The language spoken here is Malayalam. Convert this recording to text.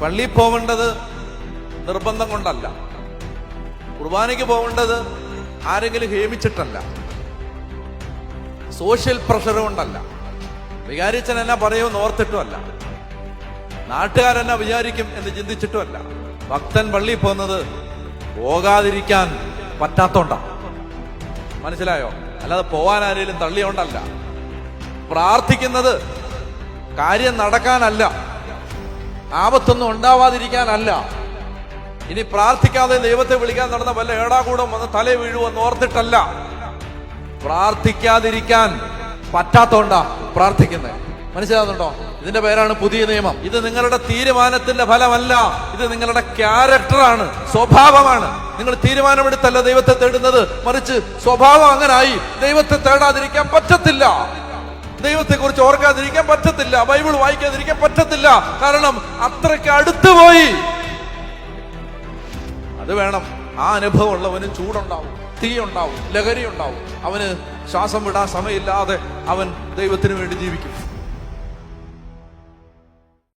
പള്ളിയിൽ പോവേണ്ടത് നിർബന്ധം കൊണ്ടല്ല, കുർബാനയ്ക്ക് പോവേണ്ടത് ആരെങ്കിലും ഹേമിച്ചിട്ടല്ല, സോഷ്യൽ പ്രഷർ കൊണ്ടല്ല, വികാരിച്ചൻ എന്നാ പറയുമെന്ന് ഓർത്തിട്ടുമല്ല, നാട്ടുകാരെന്നാ വിചാരിക്കും എന്ന് ചിന്തിച്ചിട്ടുമല്ല. ഭക്തൻ പള്ളിയിൽ പോകുന്നത് പോകാതിരിക്കാൻ പറ്റാത്തോണ്ടാ. മനസ്സിലായോ? അല്ലാതെ പോവാൻ ആരെങ്കിലും തള്ളിയോണ്ടല്ല. പ്രാർത്ഥിക്കുന്നത് കാര്യം നടക്കാനല്ല, ആപത്തൊന്നും ഉണ്ടാവാതിരിക്കാനല്ല. ഇനി പ്രാർത്ഥിക്കാതെ ദൈവത്തെ വിളിക്കാൻ നടന്ന വല്ല ഏടാകൂടം വന്ന് തലേ വീഴുവെന്ന് ഓർത്തിട്ടല്ല. പ്രാർത്ഥിക്കാതിരിക്കാൻ പറ്റാത്തോണ്ടാ പ്രാർത്ഥിക്കുന്നത്. മനസ്സിലാകുന്നുണ്ടോ? ഇതിന്റെ പേരാണ് പുതിയ നിയമം. ഇത് നിങ്ങളുടെ തീരുമാനത്തിന്റെ ഫലമല്ല, ഇത് നിങ്ങളുടെ ക്യാരക്ടറാണ്, സ്വഭാവമാണ്. നിങ്ങൾ തീരുമാനമെടുത്തല്ല ദൈവത്തെ തേടുന്നത്, മറിച്ച് സ്വഭാവം അങ്ങനായി. ദൈവത്തെ തേടാതിരിക്കാൻ പറ്റത്തില്ല, ദൈവത്തെ കുറിച്ച് ഓർക്കാതിരിക്കാൻ പറ്റത്തില്ല, ബൈബിൾ വായിക്കാതിരിക്കാൻ പറ്റത്തില്ല. കാരണം അത്രയ്ക്ക് അടുത്തുപോയി. അത് വേണം. ആ അനുഭവം ഉള്ളവന് ചൂടുണ്ടാവും, തീ ഉണ്ടാവും, ലഹരി ഉണ്ടാവും. അവന് ശ്വാസം വിടാൻ സമയമില്ലാതെ അവൻ ദൈവത്തിന് വേണ്ടി ജീവിക്കും.